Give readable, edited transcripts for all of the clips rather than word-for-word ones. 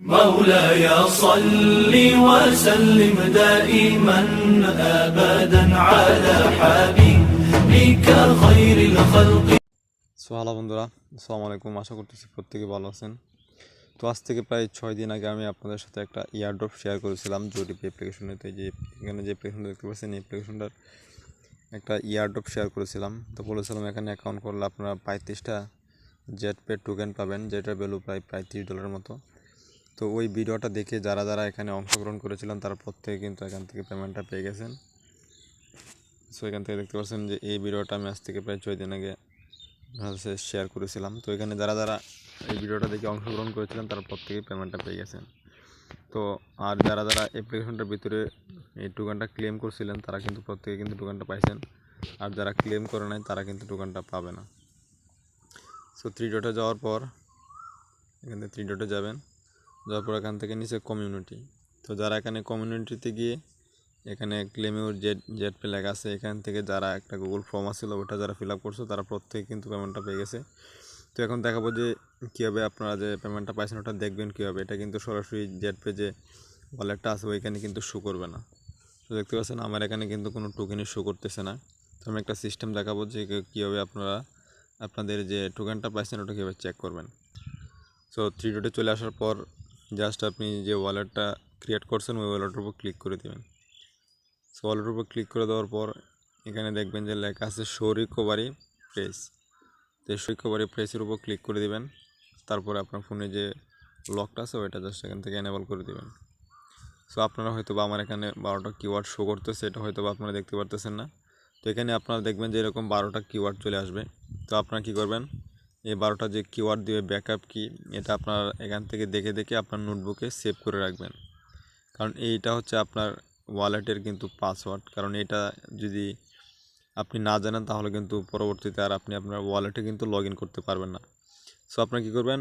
مولاي صل وسلم دائما أبدا على حبيبك خير الخلق। Hello বন্ধুরা, আসসালামু আলাইকুম। আশা করতেছি প্রত্যেকে ভালো আছেন। তো আজ থেকে প্রায় 6 দিন আগে আমি আপনাদের সাথে একটা ইয়ারড্রপ শেয়ার করেছিলাম Zoidpay অ্যাপ্লিকেশনে। তো যে এখানে যে অ্যাপ্লিকেশনটা দেখতে পাচ্ছেন, এই অ্যাপ্লিকেশনটার একটা ইয়ারড্রপ শেয়ার করেছিলাম। তো বলেছিলাম এখানে অ্যাকাউন্ট করলে আপনারা 35টা ZPAY টোকেন পাবেন, যেটার ভ্যালু প্রায় $30 মতো। তো ওই ভিডিওটা দেখে যারা যারা এখানে অংশগ্রহণ করেছিলেন তারা প্রত্যেকে কিন্তু এখান থেকে পেমেন্টটা পেয়ে গেছেন। সো এখান থেকে দেখতে পাচ্ছেন যে এই ভিডিওটা আমি আজ থেকে প্রায় 6 দিন আগে শেয়ার করেছিলাম। তো এখানে যারা যারা এই ভিডিওটা দেখে অংশগ্রহণ করেছিলেন তারা প্রত্যেকেই পেমেন্টটা পেয়ে গেছেন। তো আর যারা যারা অ্যাপ্লিকেশনটার ভিতরে এই টোকেনটা ক্লেম করছিলেন তারা কিন্তু প্রত্যেকে কিন্তু টোকেনটা পাইছেন, আর যারা ক্লেম করে নাই তারা কিন্তু টোকেনটা পাবে না। সো 3 ডটে যাওয়ার পর এখান থেকে 3 ডটে যাবেন, যাওয়ার পর এখান থেকে নিচে কমিউনিটি। তো যারা এখানে কমিউনিটিতে গিয়ে এখানে ক্লেমিউর ZPAY লেখা আছে, এখান থেকে যারা একটা গুগল ফর্ম আসছিল ওটা যারা ফিল আপ করছো তারা প্রত্যেকে কিন্তু পেমেন্টটা পেয়ে গেছে। তো এখন দেখাবো যে কীভাবে আপনারা যে পেমেন্টটা পাইছেন ওটা দেখবেন কীভাবে। এটা কিন্তু সরাসরি ZPAY যে ওয়ালেটটা আছে ওইখানে কিন্তু শো করবে না। তো দেখতে পাচ্ছেন আমার এখানে কিন্তু কোনো টোকেনই শো করতেছে না। তো আমি একটা সিস্টেম দেখাবো যে কীভাবে আপনারা আপনাদের যে টোকেনটা পাইছেন ওটা কীভাবে চেক করবেন। সো 3 ডটে চলে আসার পর জাস্ট আপনি যে ওয়ালেটটা ক্রিয়েট করছেন ওই ওয়ালেটের উপর ক্লিক করে দেবেন। সো ওয়ালেটের উপর ক্লিক করে দেওয়ার পর এখানে দেখবেন যে লেখা আছে শো রিকভারি প্রেস। তো শো রিকভারি প্রেসের উপর ক্লিক করে দেবেন। তারপরে আপনার ফোনে যে লকটা আছে ওইটা জাস্ট এখান থেকে এনেবল করে দেবেন। সো আপনারা হয়তো বা আমার এখানে 12টা কিওয়ার্ড শো করতেছে, এটা হয়তো বা আপনারা দেখতে পারতেছেন না। তো এখানে আপনারা দেখবেন যে এরকম 12টা কিওয়ার্ড চলে আসবে। তো আপনারা কী করবেন, এই 12টা যে কিওয়ার্ড দিবে ব্যাকআপ কি, এটা আপনার এখান থেকে দেখে দেখে আপনার নোটবুকে সেভ করে রাখবেন। কারণ এইটা হচ্ছে আপনার ওয়ালেটের কিন্তু পাসওয়ার্ড। কারণ এটা যদি আপনি না জানেন তাহলে কিন্তু পরবর্তীতে আর আপনি আপনার ওয়ালেটে কিন্তু লগ ইন করতে পারবেন না। সো আপনারা কী করবেন,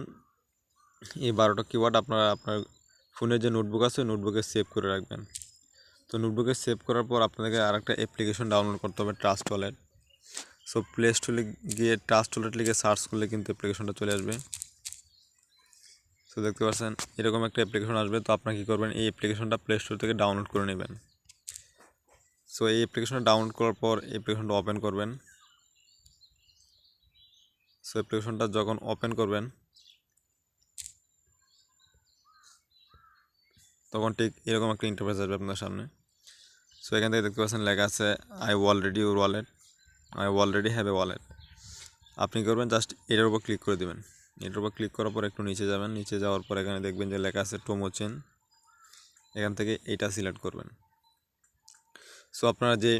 এই 12টা কিওয়ার্ড আপনারা আপনার ফোনের যে নোটবুক আছে নোটবুকে সেভ করে রাখবেন। তো নোটবুকে সেভ করার পর আপনাদেরকে আরেকটা অ্যাপ্লিকেশন ডাউনলোড করতে হবে, ট্রাস্ট ওয়ালেট। সো প্লে স্টোরে গিয়ে ট্রাস্ট ওয়ালেট লিখে সার্চ করলে কিন্তু অ্যাপ্লিকেশনটা চলে আসবে। সো দেখতে পাচ্ছেন এরকম একটা অ্যাপ্লিকেশন আসবে। তো আপনারা কী করবেন, এই অ্যাপ্লিকেশনটা প্লে স্টোর থেকে ডাউনলোড করে নেবেন। সো এই অ্যাপ্লিকেশনটা ডাউনলোড করার পর অ্যাপ্লিকেশনটা ওপেন করবেন। সো অ্যাপ্লিকেশনটা যখন ওপেন করবেন তখন ঠিক এরকম একটা ইন্টারফেস আসবে আপনার সামনে। সো এখান থেকে দেখতে পাচ্ছেন লেখা আছে I already your wallet, I already have a wallet. আপনি করবেন জাস্ট এটার উপর ক্লিক করে দেবেন। এটার উপর ক্লিক করার পর একটু নিচে যাবেন, নিচে যাওয়ার পর এখানে দেখবেন যে লেখা আছে টোমো চেন, এখান থেকে এইটা সিলেক্ট করবেন। সো আপনারা যে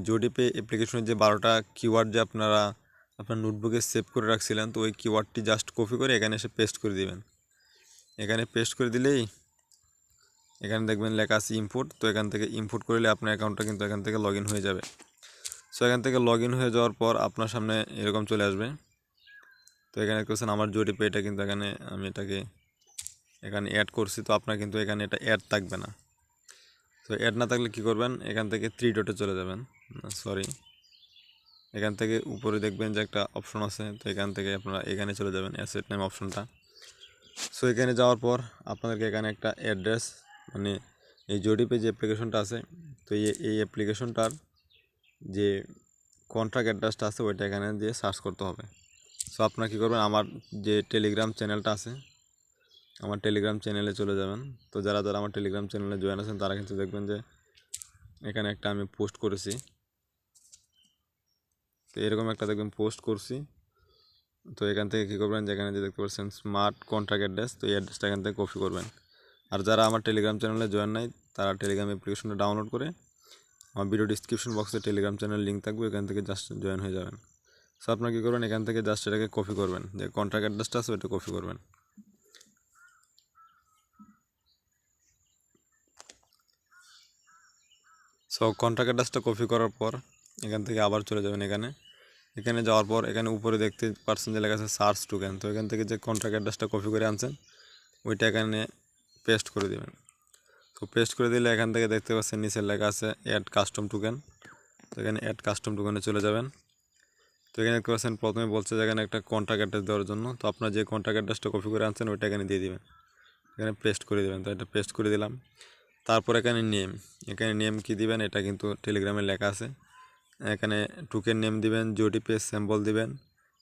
Zoidpay অ্যাপ্লিকেশনের যে 12টা কিওয়ার্ড যে আপনারা আপনার নোটবুকে সেভ করে রাখছিলেন, তো ওই কিওয়ার্ডটি জাস্ট কপি করে এখানে এসে পেস্ট করে দিবেন। এখানে পেস্ট করে দিলেই এখানে দেখবেন লেখা আছে ইম্পোর্ট। তো এখান থেকে ইম্পোর্ট করলে আপনার অ্যাকাউন্টটা কিন্তু এখান থেকে লগ ইন হয়ে যাবে। সো এখান থেকে লগ ইন হয়ে যাওয়ার পর আপনার সামনে এরকম চলে আসবে। তো এখানে কোশ্চেন আমার Zoidpay এটা কিন্তু এখানে আমি এটাকে এখানে অ্যাড করছি। তো আপনার কিন্তু এখানে এটা অ্যাড থাকবে না। তো অ্যাড না থাকলে কী করবেন, এখান থেকে 3 ডটে চলে যাবেন, এখান থেকে উপরে দেখবেন যে একটা অপশন আছে। তো এখান থেকে আপনারা এখানে চলে যাবেন অ্যাসেট নেম অপশনটা। সো এখানে যাওয়ার পর আপনাদেরকে এখানে একটা অ্যাড্রেস, মানে এই Zoidpay যে অ্যাপ্লিকেশনটা আছে, তো এই অ্যাপ্লিকেশনটার যে কন্ট্রাক্ট অ্যাড্রেসটা আছে ওইটা এখানে দিয়ে সার্চ করতে হবে। সো আপনারা কী করবেন, আমার যে টেলিগ্রাম চ্যানেলটা আছে আমার টেলিগ্রাম চ্যানেলে চলে যাবেন। তো যারা যারা আমার টেলিগ্রাম চ্যানেলে জয়েন আছেন তারা কিন্তু দেখবেন যে এখানে একটা আমি পোস্ট করেছি। তো এরকম একটা দেখবেন পোস্ট করছি। তো এখান থেকে কী করবেন, যেখানে যে দেখতে পাচ্ছেন স্মার্ট কন্ট্রাক্ট অ্যাড্রেস, তো এই অ্যাড্রেসটা এখান থেকে কপি করবেন। আর যারা আমার টেলিগ্রাম চ্যানেলে জয়েন নাই তারা টেলিগ্রাম অ্যাপ্লিকেশনটা ডাউনলোড করে আমার ভিডিও ডিসক্রিপশন বক্সে টেলিগ্রাম চ্যানেল লিঙ্ক থাকবে, এখান থেকে জাস্ট জয়েন হয়ে যাবেন। সো আপনারা কী করবেন, এখান থেকে জাস্ট এটাকে কপি করবেন, যে কন্ট্রাক্ট অ্যাড্রেসটা আছে ওইটা কপি করবেন। সো কন্ট্রাক্ট অ্যাড্রেসটা কপি করার পর এখান থেকে আবার চলে যাবেন এখানে যাওয়ার পর এখানে উপরে দেখতে পাচ্ছেন যে লেখা আছে সার্চ টোকেন। তো এখান থেকে যে কন্ট্রাক্ট অ্যাড্রেসটা কপি করে আনছেন ওইটা এখানে পেস্ট করে দেবেন। তো পেস্ট করে দিলে এখান থেকে দেখতে পাচ্ছেন নিচে লেখা আছে অ্যাড কাস্টম টোকেন। তো এখানে অ্যাড কাস্টম টোকেনে চলে যাবেন। তো এখানে দেখতে পাচ্ছেন প্রথমে বলছে যে এখানে একটা কন্ট্রাক্ট অ্যাড্রেস দেওয়ার জন্য। তো আপনার যে কন্ট্রাক্ট অ্যাড্রেসটা কপি করে আনছেন ওইটা এখানে দিয়ে দিবেন। এখানে পেস্ট করে দেবেন। তো এটা পেস্ট করে দিলাম। তারপর এখানে নেম কি দিবেন, এটা কিন্তু টেলিগ্রামে লেখা আছে। এখানে টোকেন নেম দিবেন, ZPAY স্যাম্পল দিবেন,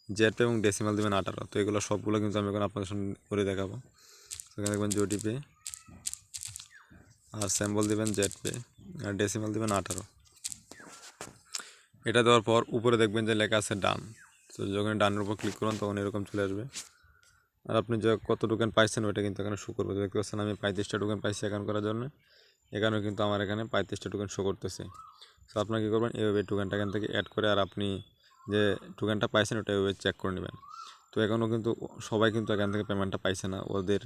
ZPAY এবং ডেসিমাল দিবেন 18। তো এগুলো সবগুলো কিন্তু আমি এখন আপনাদের সামনে করে দেখাবো। এখানে দেখবেন ZPAY আর স্যাম্পল দিবেন ZPAY আর ডেসিমাল দিবেন 18। এটা দেওয়ার পর উপরে দেখবেন যে লেখা আছে ডান। তো যখন ডানের উপর ক্লিক করুন তখন এরকম চলে আসবে। আর আপনি যে কত টোকেন পাইছেন ওইটা কিন্তু এখানে শো করবে। দেখতে পাচ্ছেন আমি 35টা টোকেন পাইছি অ্যাকাউন্ট করার জন্য। এখানেও কিন্তু আমার এখানে 35টা টোকেন শো করতেছে। সো আপনারা কী করবেন, এইভাবে টোকেনটা এখান থেকে অ্যাড করে আর আপনি যে টোকেনটা পাইছেন ওটা এইভাবে চেক করে নেবেন। তো এখনও কিন্তু সবাই কিন্তু এখান থেকে পেমেন্টটা পাইছে না, ওদের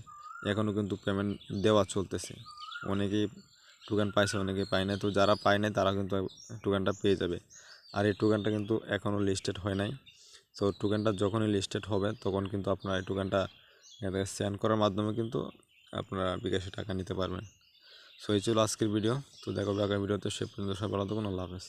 এখনও কিন্তু পেমেন্ট দেওয়া চলতেছে। অনেকেই টোকেন পাইছে, অনেকেই পায় না। তো যারা পায় নাই তারা কিন্তু টোকেনটা পেয়ে যাবে। আর এই টোকেনটা কিন্তু এখনও লিস্টেড হয় নাই। তো টোকেনটা যখনই লিস্টেড হবে তখন কিন্তু আপনারা এই টোকেনটা সেন্ড করার মাধ্যমে কিন্তু আপনারা বিকাশে টাকা নিতে পারবেন। সো এই ছিল আজকের ভিডিও। তো দেখা হবে আগামী ভিডিওতে। সে পর্যন্ত সবাই ভালো থাকুন। আল্লাহ হাফেজ।